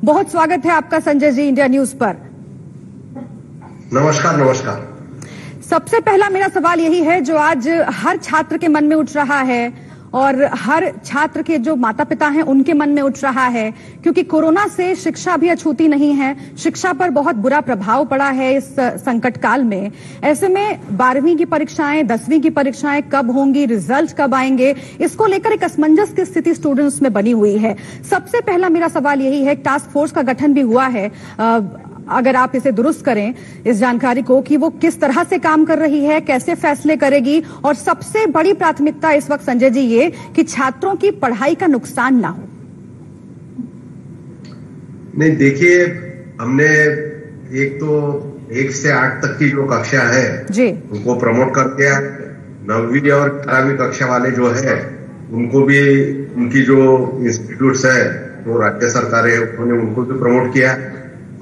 बहुत स्वागत है आपका संजय जी इंडिया न्यूज पर। नमस्कार। नमस्कार। सबसे पहला मेरा सवाल यही है जो आज हर छात्र के मन में उठ रहा है और हर छात्र के जो माता पिता हैं उनके मन में उठ रहा है, क्योंकि कोरोना से शिक्षा भी अछूती नहीं है, शिक्षा पर बहुत बुरा प्रभाव पड़ा है इस संकट काल में। ऐसे में 12वीं की परीक्षाएं, 10वीं की परीक्षाएं कब होंगी, रिजल्ट कब आएंगे, इसको लेकर एक असमंजस की स्थिति स्टूडेंट्स में बनी हुई है। सबसे पहला मेरा सवाल यही है, टास्क फोर्स का गठन भी हुआ है, अगर आप इसे दुरुस्त करें इस जानकारी को कि वो किस तरह से काम कर रही है, कैसे फैसले करेगी, और सबसे बड़ी प्राथमिकता इस वक्त संजय जी ये कि छात्रों की पढ़ाई का नुकसान ना हो। नहीं, देखिए, हमने एक तो 1 से 8 तक की जो कक्षा है जी उनको प्रमोट कर दिया। 9वीं और 11वीं कक्षा वाले जो है उनको भी, उनकी जो इंस्टीट्यूट्स है जो राज्य सरकार है उन्होंने उनको भी प्रमोट किया,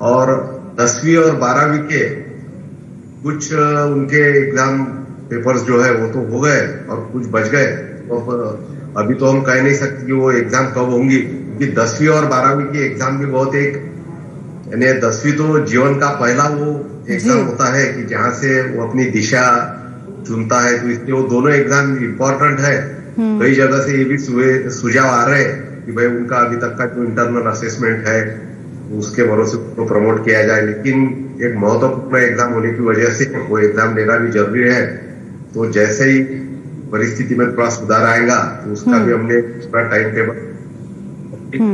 और 10वीं और 12वीं के कुछ उनके एग्जाम पेपर्स जो है वो तो हो गए और कुछ बच गए। तो अभी तो हम कह नहीं सकते कि वो एग्जाम कब होंगी, क्योंकि 10वीं और 12वीं की एग्जाम भी बहुत यानी 10वीं तो जीवन का पहला वो एग्जाम होता है कि जहां से वो अपनी दिशा चुनता है, तो इसलिए वो दोनों एग्जाम इम्पोर्टेंट है। कई जगह से ये भी सुझाव आ रहे हैं कि भाई उनका अभी तक का जो इंटरनल असेसमेंट है उसके भरोसे को प्रमोट किया जाए, लेकिन एक महत्वपूर्ण एग्जाम होने की वजह से वो एग्जाम लेना भी जरूरी है। तो जैसे ही परिस्थिति में थोड़ा सुधार आएगा तो उसका भी हमने पूरा टाइम टेबल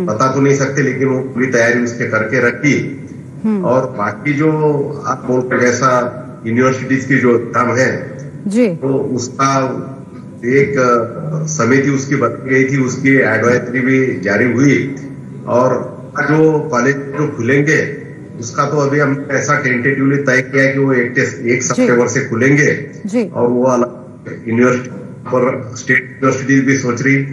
बता तो नहीं सकते, लेकिन वो पूरी तैयारी उसके करके रखी। और बाकी जो आप बोलते जैसा यूनिवर्सिटीज की जो एग्जाम है जी, तो उसका एक समिति उसकी बन गई थी, उसकी एडवाइजरी भी जारी हुई, और जो कॉलेज जो खुलेंगे उसका तो अभी हम ऐसा टेंटेटिवली तय किया है कि वो 1 सितंबर से खुलेंगे जी। और वो अलग यूनिवर्सिटी पर स्टेट यूनिवर्सिटीज भी सोच रही,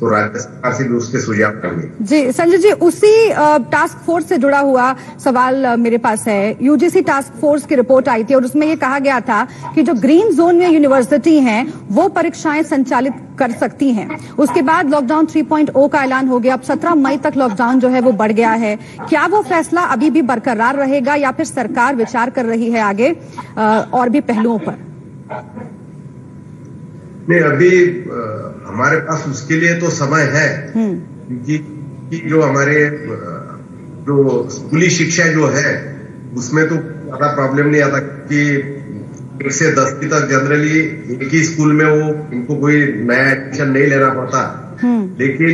तो राज्य सरकार से भी उसके सुझाव करेंगे। जी संजय जी, उसी टास्क फोर्स से जुड़ा हुआ सवाल मेरे पास है। यूजीसी टास्क फोर्स की रिपोर्ट आई थी और उसमें ये कहा गया था कि जो ग्रीन जोन में यूनिवर्सिटी हैं वो परीक्षाएं संचालित कर सकती हैं। उसके बाद लॉकडाउन 3.0 का ऐलान हो गया। अब 17 मई तक लॉकडाउन जो है वो बढ़ गया है। क्या वो फैसला अभी भी बरकरार रहेगा या फिर सरकार विचार कर रही है आगे और भी पहलुओं पर? नहीं, अभी हमारे पास उसके लिए तो समय है, क्योंकि जो हमारे जो स्कूली शिक्षा जो है उसमें तो ज्यादा प्रॉब्लम नहीं आता कि 1 से 10वीं तक जनरली एक ही स्कूल में वो इनको कोई नया एडमिशन नहीं लेना पड़ता। लेकिन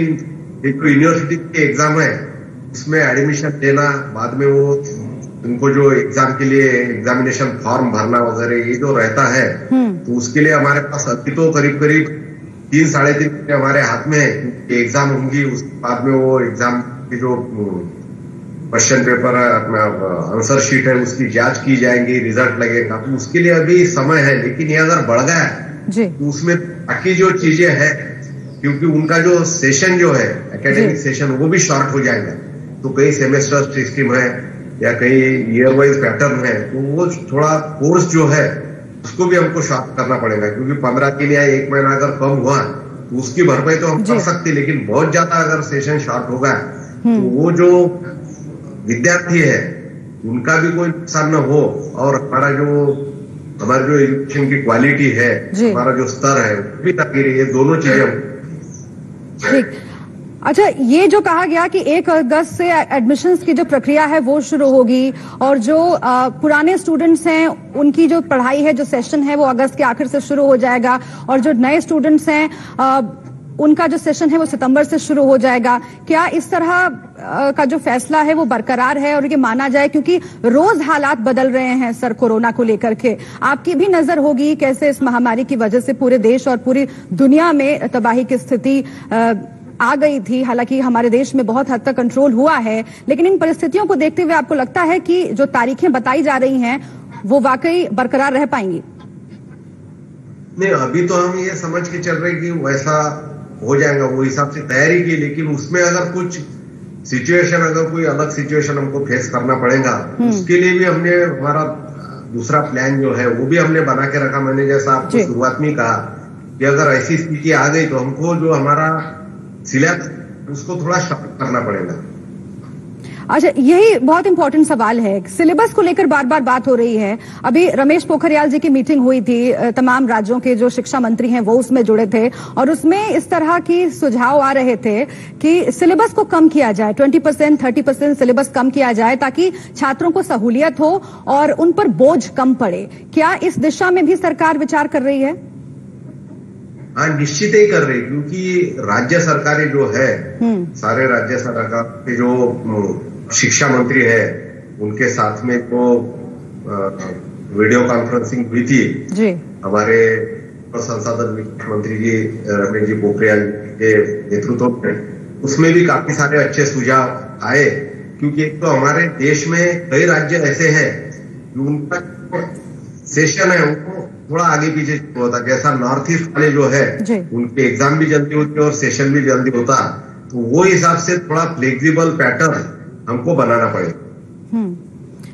एक तो यूनिवर्सिटी के एग्जाम है उसमें एडमिशन लेना, बाद में वो उनको जो एग्जाम के लिए एग्जामिनेशन फॉर्म भरना वगैरह ये जो रहता है, तो उसके लिए हमारे पास अभी तो करीब 3 साढ़े 3 हमारे हाथ में एग्जाम होंगी। उसके बाद में वो एग्जाम की जो क्वेश्चन पेपर अपना आंसर शीट है उसकी जांच की जाएंगी, रिजल्ट लगेगा, तो उसके लिए अभी समय है। लेकिन ये अगर बढ़ गया तो उसमें बाकी जो चीजें हैं, क्योंकि उनका जो सेशन जो है एकेडमिक सेशन वो भी शॉर्ट हो जाएगा, तो कई सेमेस्टर सिस्टम है या कई ईयर वाइज पैटर्न है, तो वो थोड़ा कोर्स जो है उसको भी हमको शॉर्ट करना पड़ेगा, क्योंकि 15 दिन या 1 महीना अगर कम हुआ तो उसकी भरपाई तो हम कर सकते, लेकिन बहुत ज्यादा अगर सेशन शॉर्ट होगा तो वो जो विद्यार्थी है उनका भी कोई नुकसान न हो, और हमारी जो एजुकेशन की क्वालिटी है, हमारा जो स्तर है वो भी ताकि ये दोनों चीजें ठीक। अच्छा, ये जो कहा गया कि 1 अगस्त से एडमिशन्स की जो प्रक्रिया है वो शुरू होगी, और जो पुराने स्टूडेंट्स हैं उनकी जो पढ़ाई है, जो सेशन है वो अगस्त के आखिर से शुरू हो जाएगा, और जो नए स्टूडेंट्स हैं उनका जो सेशन है वो सितंबर से शुरू हो जाएगा। क्या इस तरह का जो फैसला है वो बरकरार है और ये माना जाए, क्योंकि रोज हालात बदल रहे हैं सर कोरोना को लेकर के? आपकी भी नजर होगी कैसे इस महामारी की वजह से पूरे देश और पूरी दुनिया में तबाही की स्थिति आ गई थी। हालांकि हमारे देश में बहुत हद तक कंट्रोल हुआ है, लेकिन इन परिस्थितियों को देखते हुए आपको लगता है कि जो तारीखें बताई जा रही हैं वो वाकई बरकरार रह पाएंगी? नहीं, अभी तो हम ये समझ के चल रहे कि वैसा हो जाएगा, वो हिसाब से तैयारी की, लेकिन उसमें अगर कुछ सिचुएशन, अगर कोई अलग सिचुएशन हमको फेस करना पड़ेगा, उसके लिए भी हमने हमारा दूसरा प्लान जो है वो भी हमने बना के रखा। मैंने जैसा आपको शुरुआत में कहा कि अगर ऐसी स्थिति आ गई तो हमको जो हमारा सिलेबस उसको थोड़ा शॉर्ट करना पड़ेगा। अच्छा, यही बहुत इंपॉर्टेंट सवाल है। सिलेबस को लेकर बार बार बात हो रही है। अभी रमेश पोखरियाल जी की मीटिंग हुई थी, तमाम राज्यों के जो शिक्षा मंत्री हैं वो उसमें जुड़े थे और उसमें इस तरह की सुझाव आ रहे थे कि सिलेबस को कम किया जाए, 20%, 30% सिलेबस कम किया जाए ताकि छात्रों को सहूलियत हो और उन पर बोझ कम पड़े। क्या इस दिशा में भी सरकार विचार कर रही है? हाँ, निश्चित ही कर रही, क्योंकि राज्य सरकारें जो है, सारे राज्य सरकार के जो शिक्षा मंत्री है उनके साथ में तो वीडियो कॉन्फ्रेंसिंग हुई थी जी। हमारे संसाधन विकास मंत्री जी रमेश जी पोखरियाल के नेतृत्व में। उसमें भी काफी सारे अच्छे सुझाव आए, क्योंकि एक तो हमारे देश में कई राज्य ऐसे हैं कि उनका सेशन है उनको थोड़ा आगे पीछे होता, जैसा नॉर्थ ईस्ट वाले जो है उनके एग्जाम भी जल्दी होते और सेशन भी जल्दी होता, तो वो हिसाब से थोड़ा फ्लेक्सिबल पैटर्न हमको बनाना पड़ेगा।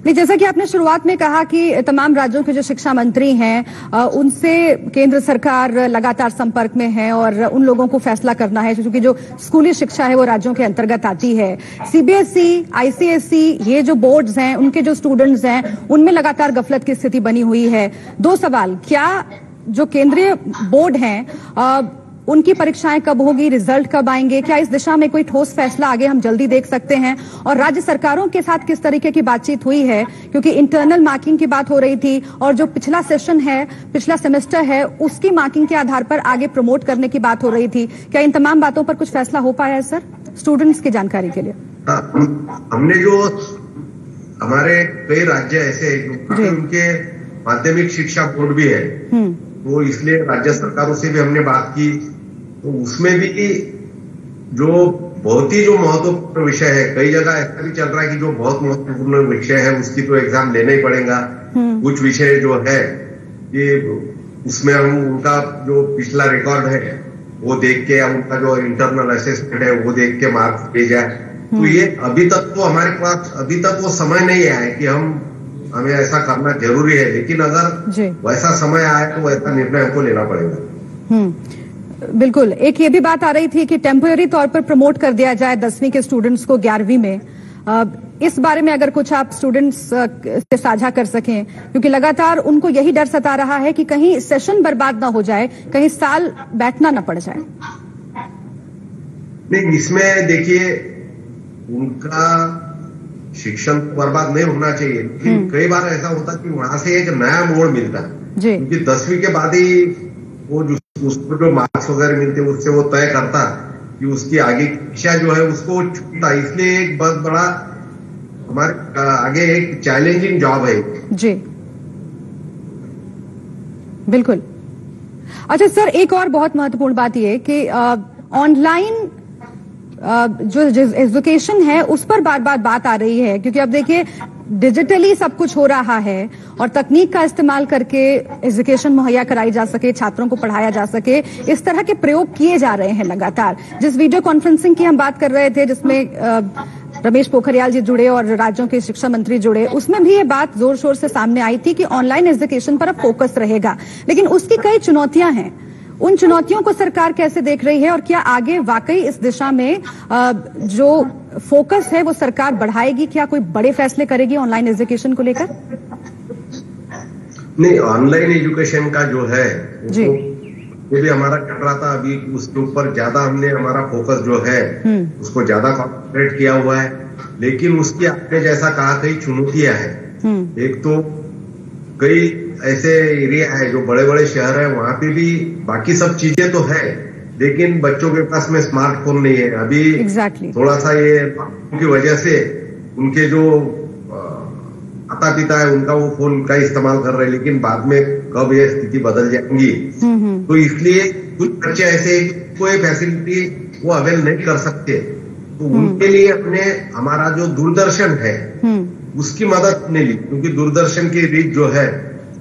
नहीं, जैसा कि आपने शुरुआत में कहा कि तमाम राज्यों के जो शिक्षा मंत्री हैं उनसे केंद्र सरकार लगातार संपर्क में है और उन लोगों को फैसला करना है, क्योंकि जो स्कूली शिक्षा है वो राज्यों के अंतर्गत आती है। सीबीएसई, आईसीएसई, ये जो बोर्ड्स हैं उनके जो स्टूडेंट्स हैं उनमें लगातार गफलत की स्थिति बनी हुई है। दो सवाल, क्या जो केंद्रीय बोर्ड हैं उनकी परीक्षाएं कब होगी, रिजल्ट कब आएंगे, क्या इस दिशा में कोई ठोस फैसला आगे हम जल्दी देख सकते हैं? और राज्य सरकारों के साथ किस तरीके की बातचीत हुई है, क्योंकि इंटरनल मार्किंग की बात हो रही थी और जो पिछला सेशन है, पिछला सेमेस्टर है, उसकी मार्किंग के आधार पर आगे प्रमोट करने की बात हो रही थी। क्या इन तमाम बातों पर कुछ फैसला हो पाया है सर, स्टूडेंट्स की जानकारी के लिए? हमने जो हमारे कई राज्य ऐसे हैं उनके माध्यमिक शिक्षा बोर्ड भी है, तो इसलिए राज्य सरकारों से भी हमने बात की, तो उसमें भी जो बहुत ही जो महत्वपूर्ण विषय है, कई जगह ऐसा भी चल रहा है कि जो बहुत महत्वपूर्ण विषय है उसकी तो एग्जाम लेना ही पड़ेगा। कुछ विषय जो है कि उसमें हम उनका जो पिछला रिकॉर्ड है वो देख के, उनका जो इंटरनल असेसमेंट है वो देख के मार्क्स दिए जाए। तो ये अभी तक तो हमारे पास अभी तक वो समय नहीं आया है कि हमें ऐसा करना जरूरी है, लेकिन अगर वैसा समय आए तो वैसा निर्णय हमको लेना पड़ेगा। बिल्कुल। एक ये भी बात आ रही थी कि टेम्पररी तौर पर प्रमोट कर दिया जाए 10वीं के स्टूडेंट्स को 11वीं में। इस बारे में अगर कुछ आप स्टूडेंट्स से साझा कर सकें, क्योंकि लगातार उनको यही डर सता रहा है कि कहीं सेशन बर्बाद ना हो जाए, कहीं साल बैठना ना पड़ जाए। नहीं, इसमें देखिए उनका शिक्षण बर्बाद नहीं होना चाहिए, लेकिन कई बार ऐसा होता कि वहां से एक नया मोड़ मिलता है, क्योंकि 10वीं के बाद ही वो उसको जो मार्क्स वगैरह मिलते उससे वो तय करता कि उसकी आगे की शिक्षा जो है उसको छूटता। इसलिए एक बहुत बड़ा हमारे आगे एक चैलेंजिंग जॉब है। जी बिल्कुल। अच्छा सर, एक और बहुत महत्वपूर्ण बात यह कि ऑनलाइन जो एजुकेशन है उस पर बार बार बात आ रही है, क्योंकि अब देखिए डिजिटली सब कुछ हो रहा है और तकनीक का इस्तेमाल करके एजुकेशन मुहैया कराई जा सके, छात्रों को पढ़ाया जा सके, इस तरह के प्रयोग किए जा रहे हैं लगातार। जिस वीडियो कॉन्फ्रेंसिंग की हम बात कर रहे थे, जिसमें रमेश पोखरियाल जी जुड़े और राज्यों के शिक्षा मंत्री जुड़े, उसमें भी ये बात जोर शोर से सामने आई थी कि ऑनलाइन एजुकेशन पर अब फोकस रहेगा, लेकिन उसकी कई चुनौतियां हैं। उन चुनौतियों को सरकार कैसे देख रही है और क्या आगे वाकई इस दिशा में जो फोकस है वो सरकार बढ़ाएगी? क्या कोई बड़े फैसले करेगी ऑनलाइन एजुकेशन को लेकर? नहीं, ऑनलाइन एजुकेशन का जो है ये भी हमारा चल रहा था, अभी उसके ऊपर ज्यादा हमने हमारा फोकस जो है उसको ज्यादा कॉन्सेंट्रेट किया हुआ है, लेकिन उसकी आपने जैसा कहा कई चुनौतियां हैं। एक तो कई ऐसे एरिया है जो बड़े बड़े शहर है, वहां पे भी बाकी सब चीजें तो है, लेकिन बच्चों के पास में स्मार्टफोन नहीं है अभी। थोड़ा सा ये की वजह से उनके जो माता पिता है उनका वो फोन का इस्तेमाल कर रहे हैं, लेकिन बाद में कब ये स्थिति बदल जाएंगी, तो इसलिए कुछ बच्चे ऐसे कोई फैसिलिटी वो अवेल नहीं कर सकते, तो उनके लिए हमने हमारा जो दूरदर्शन है उसकी मदद ने ली, क्योंकि दूरदर्शन की रीच जो है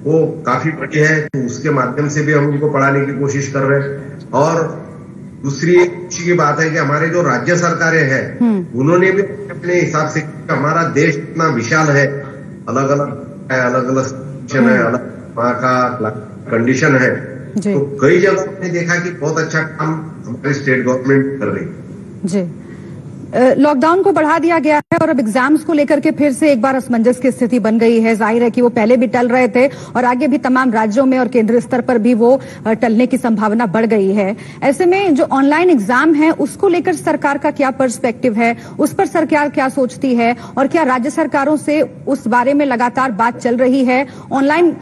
वो काफी बड़ी है, तो उसके माध्यम से भी हम उनको पढ़ाने की कोशिश कर रहे हैं। और दूसरी खुशी की बात है कि हमारे जो राज्य सरकारें हैं उन्होंने भी अपने हिसाब से, हमारा देश इतना विशाल है, अलग अलग है, अलग अलग सिचुएशन है, अलग वहाँ का कंडीशन है, तो कई जगह हमने देखा कि बहुत अच्छा काम हमारी स्टेट गवर्नमेंट कर रही है। जी लॉकडाउन को बढ़ा दिया गया है और अब एग्जाम्स को लेकर के फिर से एक बार असमंजस की स्थिति बन गई है। जाहिर है कि वो पहले भी टल रहे थे और आगे भी तमाम राज्यों में और केंद्रीय स्तर पर भी वो टलने की संभावना बढ़ गई है। ऐसे में जो ऑनलाइन एग्जाम है उसको लेकर सरकार का क्या पर्सपेक्टिव है, उस पर सरकार क्या सोचती है और क्या राज्य सरकारों से उस बारे में लगातार बात चल रही है? ऑनलाइन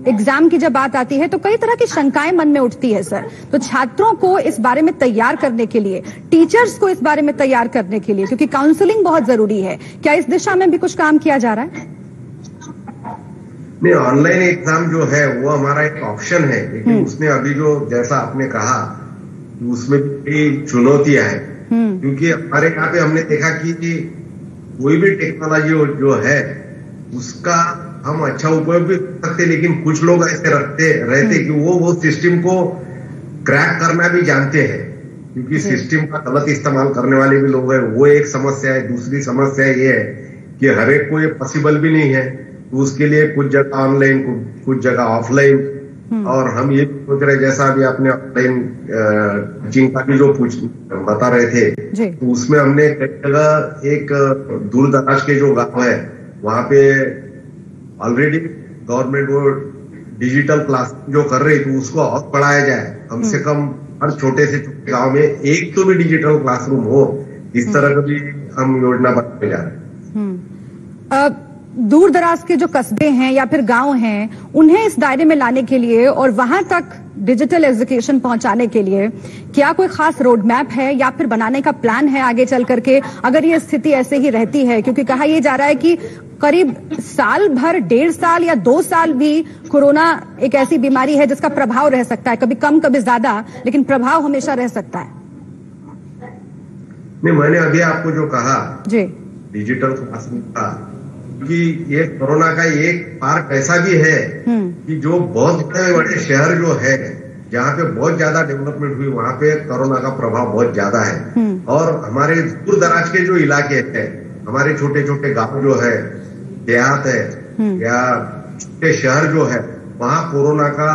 एग्जाम की जब बात आती है तो कई तरह की शंकाएं मन में उठती है सर। तो छात्रों को इस बारे में तैयार करने के लिए, टीचर्स को इस बारे में तैयार करने के लिए, क्योंकि काउंसलिंग बहुत जरूरी है, क्या इस दिशा में भी कुछ काम किया जा रहा है? नहीं, ऑनलाइन एग्जाम जो है वो हमारा एक ऑप्शन है, लेकिन उसने अभी जो जैसा आपने कहा उसमें भी चुनौतियां हैं। क्योंकि हमारे यहाँ पे हमने देखा कि कोई भी टेक्नोलॉजी जो है उसका हम अच्छा उपयोग भी कर सकते, लेकिन कुछ लोग ऐसे रहते कि वो सिस्टम को क्रैक करना भी जानते हैं, क्योंकि सिस्टम का गलत इस्तेमाल करने वाले भी लोग हैं। वो एक समस्या है। दूसरी समस्या ये है कि हर एक को ये पॉसिबल भी नहीं है, तो उसके लिए कुछ जगह ऑनलाइन, कुछ जगह ऑफलाइन। और हम ये सोच रहे, जैसा अभी आपने ऑनलाइन टीचिंग का भी जो बता रहे थे, तो उसमें हमने कई जगह एक दूर दराज के जो गांव है वहां पे ऑलरेडी गवर्नमेंट वो डिजिटल क्लास जो कर रही थी उसको और बढ़ाया जाए। कम से कम हर छोटे से छोटे गांव में एक तो भी डिजिटल क्लासरूम हो, इस तरह की भी हम योजना बनाने जा रहे हैं। दूर दराज के जो कस्बे हैं या फिर गांव हैं, उन्हें इस दायरे में लाने के लिए और वहां तक डिजिटल एजुकेशन पहुंचाने के लिए क्या कोई खास रोड मैप है या फिर बनाने का प्लान है आगे चल करके, अगर ये स्थिति ऐसे ही रहती है? क्योंकि कहा यह जा रहा है कि करीब साल भर, 1.5 साल या 2 साल भी कोरोना एक ऐसी बीमारी है जिसका प्रभाव रह सकता है, कभी कम कभी ज्यादा, लेकिन प्रभाव हमेशा रह सकता है। नहीं, मैंने अभी आपको जो कहा जी, डिजिटल क्लासरूम का, कि ये कोरोना का एक पार्ट ऐसा भी है कि जो बहुत बड़े शहर जो है जहाँ पे बहुत ज्यादा डेवलपमेंट हुई, वहां पे कोरोना का प्रभाव बहुत ज्यादा है। और हमारे दूर दराज के जो इलाके हैं, हमारे छोटे छोटे गांव जो है, देहात है या छोटे शहर जो है, वहां कोरोना का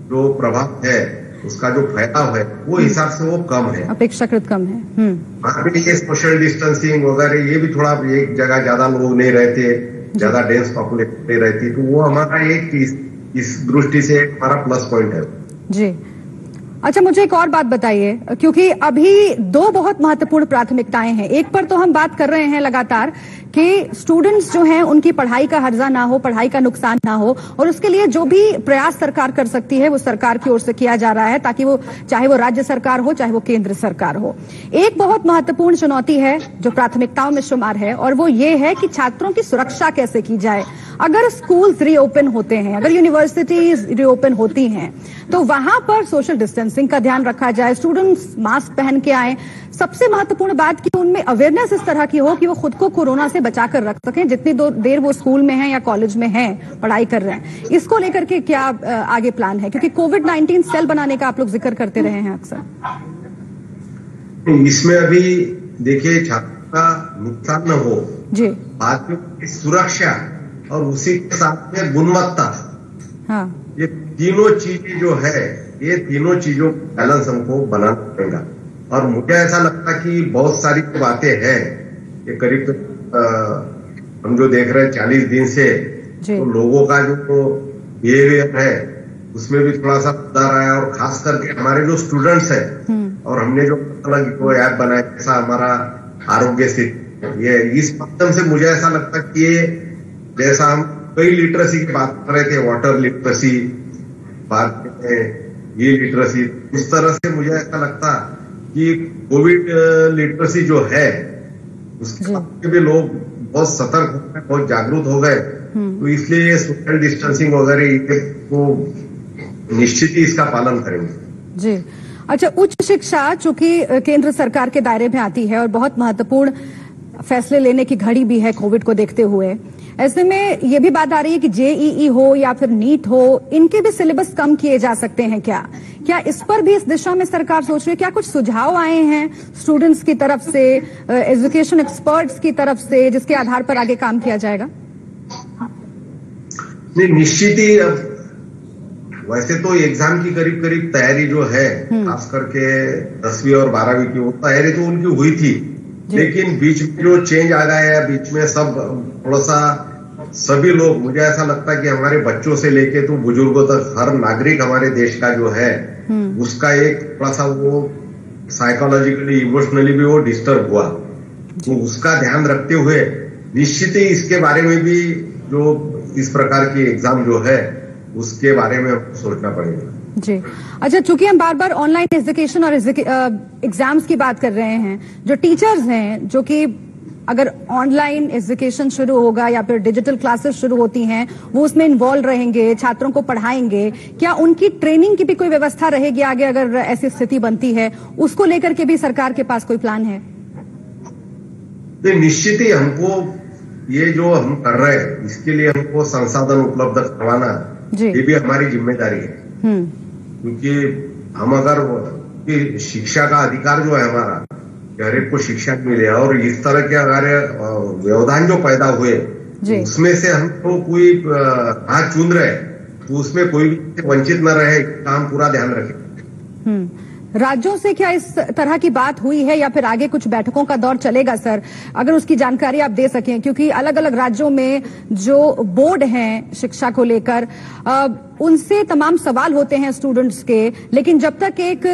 जो प्रभाव है, उसका जो फैलाव है वो हिसाब से वो कम है, अपेक्षाकृत कम है। वहां पे ये सोशल डिस्टेंसिंग वगैरह ये भी थोड़ा, एक जगह ज्यादा लोग नहीं रहते, ज्यादा डेंस पॉपुलेशन नहीं रहती, तो वो हमारा एक इस दृष्टि से हमारा प्लस पॉइंट है। जी, अच्छा, मुझे एक और बात बताइए, क्योंकि अभी 2 बहुत महत्वपूर्ण प्राथमिकताएं हैं। एक पर तो हम बात कर रहे हैं लगातार कि स्टूडेंट्स जो हैं उनकी पढ़ाई का हर्जा ना हो, पढ़ाई का नुकसान ना हो, और उसके लिए जो भी प्रयास सरकार कर सकती है वो सरकार की ओर से किया जा रहा है, ताकि वो, चाहे वो राज्य सरकार हो चाहे वो केंद्र सरकार हो। एक बहुत महत्वपूर्ण चुनौती है जो प्राथमिकताओं में शुमार है, और वो ये है कि छात्रों की सुरक्षा कैसे की जाए। अगर स्कूल्स रीओपन होते हैं, अगर यूनिवर्सिटीज रीओपन होती हैं, तो वहां पर सोशल डिस्टेंसिंग का ध्यान रखा जाए, स्टूडेंट्स मास्क पहन के आए। सबसे महत्वपूर्ण बात कि उनमें अवेयरनेस इस तरह की हो कि वो खुद को कोरोना से बचाकर रख सकें, जितनी देर वो स्कूल में हैं या कॉलेज में हैं, पढ़ाई कर रहे हैं। इसको लेकर के क्या आगे प्लान है? क्योंकि कोविड-19 सेल बनाने का आप लोग जिक्र करते रहे हैं अक्सर। इसमें अभी देखिए, छात्र का नुकसान न हो जी, बात में सुरक्षा और उसी के साथ में गुणवत्ता, हाँ, ये तीनों चीजें जो है, ये तीनों चीजों का बैलेंस हमको बनाना पड़ेगा। और मुझे ऐसा लगता कि बहुत सारी बातें हैं, ये करीब हम जो देख रहे हैं 40 दिन से, तो लोगों का जो बिहेवियर है उसमें भी थोड़ा सा सुधार आया। और खास करके हमारे जो स्टूडेंट्स हैं, और हमने जो अलग ऐप बनाया, जैसा हमारा आरोग्य सेतु, ये इस माध्यम से मुझे ऐसा लगता कि ये, जैसा हम कई लिटरेसी की बात कर रहे थे, वाटर लिटरेसी, बात ये लिटरेसी, उस तरह से मुझे ऐसा लगता कि कोविड लिटरेसी जो है उसके बारे में भी लोग बहुत सतर्क हो गए, बहुत जागरूक हो गए। तो इसलिए सोशल डिस्टेंसिंग वगैरह को निश्चित ही इसका पालन करेंगे। जी, अच्छा, उच्च शिक्षा चूंकि केंद्र सरकार के दायरे में आती है और बहुत महत्वपूर्ण फैसले लेने की घड़ी भी है कोविड को देखते हुए, ऐसे में ये भी बात आ रही है कि जेईई हो या फिर नीट हो, इनके भी सिलेबस कम किए जा सकते हैं क्या इस पर भी इस दिशा में सरकार सोच रही है? क्या कुछ सुझाव आए हैं स्टूडेंट्स की तरफ से, एजुकेशन एक्सपर्ट्स की तरफ से, जिसके आधार पर आगे काम किया जाएगा? नहीं, निश्चित ही। वैसे तो एग्जाम की करीब तैयारी जो है, खास करके 10वीं और 12वीं की, वो तैयारी तो उनकी हुई थी, लेकिन बीच में जो चेंज आ गया है, बीच में सब थोड़ा सा सभी लोग, मुझे ऐसा लगता है कि हमारे बच्चों से लेके तो बुजुर्गों तक हर नागरिक हमारे देश का जो है उसका एक थोड़ा सा वो साइकोलॉजिकली इमोशनली भी वो डिस्टर्ब हुआ। तो उसका ध्यान रखते हुए निश्चित ही इसके बारे में भी जो इस प्रकार की एग्जाम जो है उसके बारे में सोचना पड़ेगा। जी अच्छा, चूंकि हम बार बार ऑनलाइन एजुकेशन और एग्जाम्स की बात कर रहे हैं, जो टीचर्स हैं जो कि अगर ऑनलाइन एजुकेशन शुरू होगा या फिर डिजिटल क्लासेस शुरू होती हैं वो उसमें इन्वॉल्व रहेंगे, छात्रों को पढ़ाएंगे, क्या उनकी ट्रेनिंग की भी कोई व्यवस्था रहेगी आगे अगर ऐसी स्थिति बनती है? उसको लेकर के भी सरकार के पास कोई प्लान है? निश्चित ही हमको ये जो हम कर रहे हैं इसके लिए हमको संसाधन उपलब्ध करवाना ये भी हमारी जिम्मेदारी है। क्योंकि हम अगर शिक्षा का अधिकार जो है हमारा, हर एक को शिक्षा मिले और इस तरह के अगर व्यवधान जो पैदा हुए उसमें से हमको कोई हाथ चूंद रहे तो उसमें कोई भी वंचित न रहे, काम पूरा ध्यान रखें। राज्यों से क्या इस तरह की बात हुई है या फिर आगे कुछ बैठकों का दौर चलेगा सर? अगर उसकी जानकारी आप दे सकें, क्योंकि अलग अलग राज्यों में जो बोर्ड हैं शिक्षा को लेकर उनसे तमाम सवाल होते हैं स्टूडेंट्स के, लेकिन जब तक एक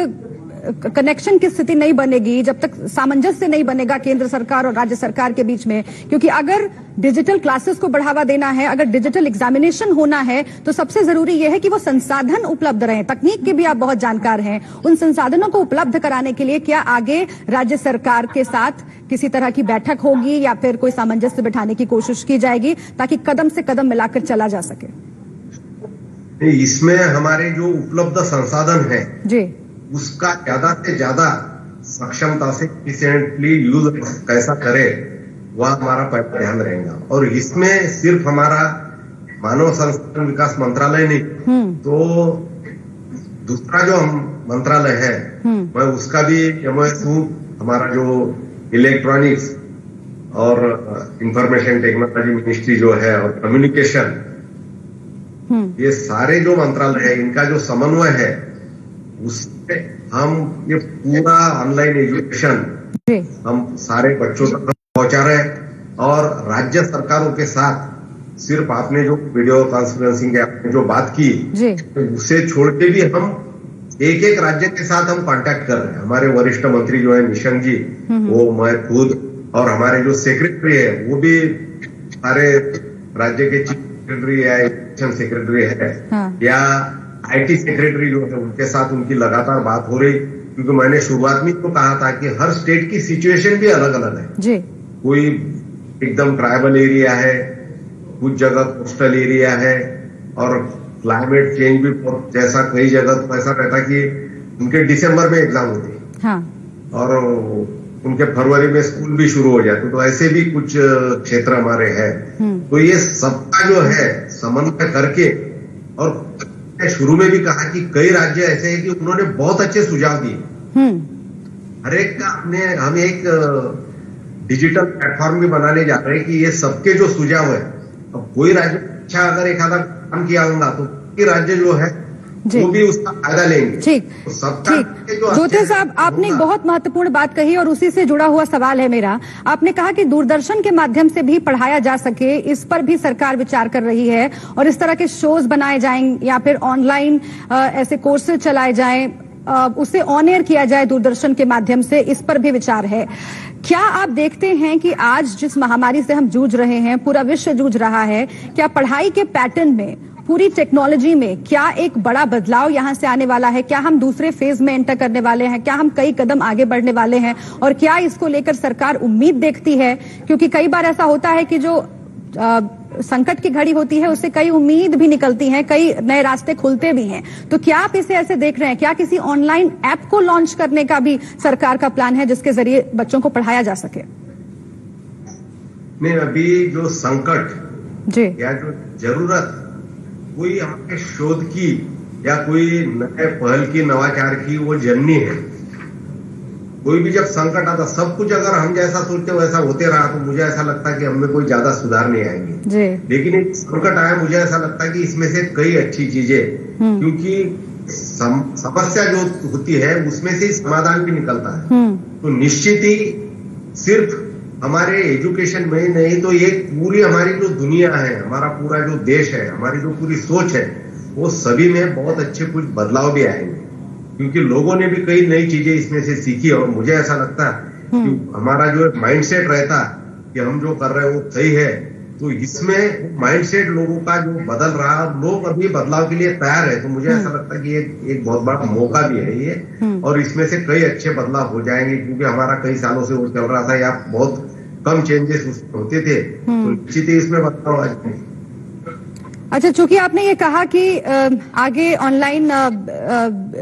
कनेक्शन की स्थिति नहीं बनेगी, जब तक सामंजस्य नहीं बनेगा केंद्र सरकार और राज्य सरकार के बीच में, क्योंकि अगर डिजिटल क्लासेस को बढ़ावा देना है, अगर डिजिटल एग्जामिनेशन होना है तो सबसे जरूरी यह है कि वो संसाधन उपलब्ध रहें। तकनीक के भी आप बहुत जानकार हैं, उन संसाधनों को उपलब्ध कराने के लिए क्या आगे राज्य सरकार के साथ किसी तरह की बैठक होगी या फिर कोई सामंजस्य बिठाने की कोशिश की जाएगी ताकि कदम से कदम मिलाकर चला जा सके? इसमें हमारे जो उपलब्ध संसाधन है जी उसका ज्यादा से ज्यादा सक्षमता से एफिशिएंटली यूज कैसा करे वह हमारा पहला ध्यान रहेगा। और इसमें सिर्फ हमारा मानव संसाधन विकास मंत्रालय नहीं तो दूसरा जो हम मंत्रालय है मैं उसका भी MOU, हमारा जो इलेक्ट्रॉनिक्स और इंफॉर्मेशन टेक्नोलॉजी मिनिस्ट्री जो है और कम्युनिकेशन, ये सारे जो मंत्रालय है इनका जो समन्वय है उससे हम ये पूरा ऑनलाइन एजुकेशन हम सारे बच्चों तक पहुंचा रहे हैं। और राज्य सरकारों के साथ सिर्फ आपने जो वीडियो कॉन्फ्रेंसिंग आपने जो बात की उसे छोड़ के भी हम एक एक राज्य के साथ हम कांटेक्ट कर रहे हैं। हमारे वरिष्ठ मंत्री जो है निशंक जी, वो मैं खुद और हमारे जो सेक्रेटरी है वो भी सारे राज्य के चीफ सेक्रेटरी या एजुकेशन सेक्रेटरी है या IT सेक्रेटरी जो है उनके साथ उनकी लगातार बात हो रही। क्योंकि मैंने शुरुआत में तो कहा था कि हर स्टेट की सिचुएशन भी अलग अलग है जी। कोई एकदम ट्राइबल एरिया है, कुछ जगह कोस्टल एरिया है और क्लाइमेट चेंज भी जैसा कई जगह तो ऐसा रहता कि उनके दिसंबर में एग्जाम होती है और उनके फरवरी में स्कूल भी शुरू हो जाते, तो ऐसे भी कुछ क्षेत्र हमारे हैं। तो ये सबका जो है समन्वय करके, और शुरू में भी कहा कि कई राज्य ऐसे हैं कि उन्होंने बहुत अच्छे सुझाव दिए। हर एक का हम एक डिजिटल प्लेटफॉर्म भी बनाने जा रहे हैं कि ये सबके जो सुझाव है, अब कोई राज्य अच्छा अगर एक आधा काम किया होगा तो राज्य जो है वो भी उसका फायदा लेंगे। ठीक ज्योति साहब, आपने एक बहुत महत्वपूर्ण बात कही और उसी से जुड़ा हुआ सवाल है मेरा। आपने कहा कि दूरदर्शन के माध्यम से भी पढ़ाया जा सके, इस पर भी सरकार विचार कर रही है और इस तरह के शोज बनाए जाएं या फिर ऑनलाइन ऐसे कोर्सेज चलाए जाएं, उसे ऑन एयर किया जाए दूरदर्शन के माध्यम से, इस पर भी विचार है। क्या आप देखते हैं कि आज जिस महामारी से हम जूझ रहे हैं, पूरा विश्व जूझ रहा है, क्या पढ़ाई के पैटर्न में, पूरी टेक्नोलॉजी में क्या एक बड़ा बदलाव यहां से आने वाला है? क्या हम दूसरे फेज में एंटर करने वाले हैं? क्या हम कई कदम आगे बढ़ने वाले हैं? और क्या इसको लेकर सरकार उम्मीद देखती है? क्योंकि कई बार ऐसा होता है कि जो संकट की घड़ी होती है उससे कई उम्मीद भी निकलती हैं, कई नए रास्ते खुलते भी हैं। तो क्या आप इसे ऐसे देख रहे हैं? क्या किसी ऑनलाइन ऐप को लॉन्च करने का भी सरकार का प्लान है जिसके जरिए बच्चों को पढ़ाया जा सके? नहीं, अभी जो संकट जी या जो जरूरत कोई हमारे शोध की या कोई नए पहल की, नवाचार की वो जननी है। कोई भी जब संकट आता, सब कुछ अगर हम जैसा सोचते वैसा होते रहा तो मुझे ऐसा लगता है कि हमें कोई ज्यादा सुधार नहीं आएंगे। लेकिन एक संकट आया, मुझे ऐसा लगता है कि इसमें से कई अच्छी चीजें, क्योंकि समस्या जो होती है उसमें से समाधान भी निकलता है। तो निश्चित ही सिर्फ हमारे एजुकेशन में ही नहीं तो ये पूरी हमारी जो दुनिया है, हमारा पूरा जो देश है, हमारी जो पूरी सोच है, वो सभी में बहुत अच्छे कुछ बदलाव भी आएंगे, क्योंकि लोगों ने भी कई नई चीजें इसमें से सीखी। और मुझे ऐसा लगता है कि हमारा जो माइंडसेट रहता कि हम जो कर रहे हैं वो सही है, तो इसमें माइंडसेट लोगों का जो बदल रहा, लोग अभी बदलाव के लिए तैयार है। तो मुझे ऐसा लगता है कि एक बहुत बड़ा मौका भी है ये, और इसमें से कई अच्छे बदलाव हो जाएंगे, क्योंकि हमारा कई सालों से वो चल रहा था या बहुत कम चेंजेस होते थे, तो निश्चित ही इसमें बदलाव आ जाएंगे। अच्छा, चूंकि आपने ये कहा कि आगे ऑनलाइन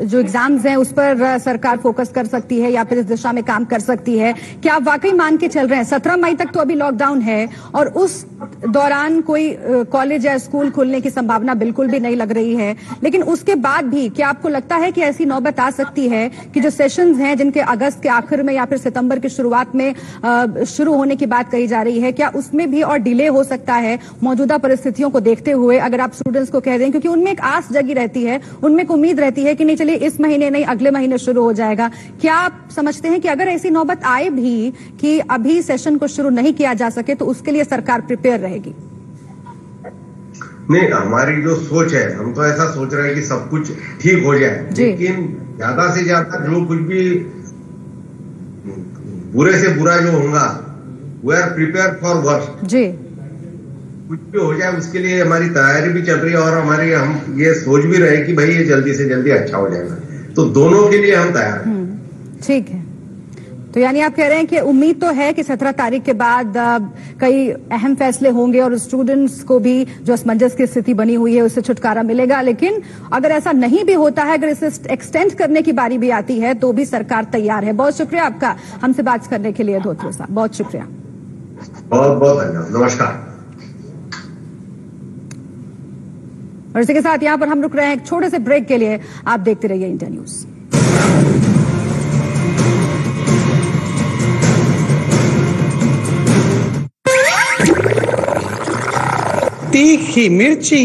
जो एग्जाम्स हैं उस पर सरकार फोकस कर सकती है या फिर इस दिशा में काम कर सकती है, क्या आप वाकई मान के चल रहे हैं 17 मई तक तो अभी लॉकडाउन है और उस दौरान कोई कॉलेज या स्कूल खुलने की संभावना बिल्कुल भी नहीं लग रही है, लेकिन उसके बाद भी क्या आपको लगता है कि ऐसी नौबत आ सकती है कि जो सेशंस हैं जिनके अगस्त के आखिर में या फिर सितंबर की शुरुआत में शुरू होने की बात कही जा रही है, क्या उसमें भी और डिले हो सकता है मौजूदा परिस्थितियों को देखते हुए? अगर आप स्टूडेंट्स को कह दें, क्योंकि उनमें एक आस जगी रहती है, उनमें एक उम्मीद रहती है कि नहीं चलिए इस महीने नहीं अगले महीने शुरू हो जाएगा, क्या आप समझते हैं कि अगर ऐसी नौबत आए भी कि अभी सेशन को शुरू नहीं किया जा सके तो उसके लिए सरकार प्रिपेयर रहेगी? नहीं, हमारी जो सोच है, हम तो ऐसा सोच रहे हैं कि सब कुछ ठीक हो जाए, लेकिन ज्यादा से ज्यादा जो कुछ भी बुरे से बुरा जो होगा, we are prepare for worst. जी, कुछ भी हो जाए उसके लिए हमारी तैयारी भी चल रही है, और हम ये सोच भी रहे कि भाई ये जल्दी से जल्दी अच्छा हो जाएगा, तो दोनों के लिए हम तैयार हैं। ठीक है, तो यानी आप कह रहे हैं कि उम्मीद तो है कि 17 तारीख के बाद कई अहम फैसले होंगे और स्टूडेंट्स को भी जो असमंजस की स्थिति बनी हुई है उससे छुटकारा मिलेगा, लेकिन अगर ऐसा नहीं भी होता है, अगर इसे एक्सटेंड करने की बारी भी आती है तो भी सरकार तैयार है। बहुत शुक्रिया आपका हमसे बात करने के लिए धोत्रे साहब, बहुत शुक्रिया। बहुत बहुत धन्यवाद, नमस्कार। और इसी के साथ यहां पर हम रुक रहे हैं एक छोटे से ब्रेक के लिए। आप देखते रहिए इंडिया न्यूज। तीखी मिर्ची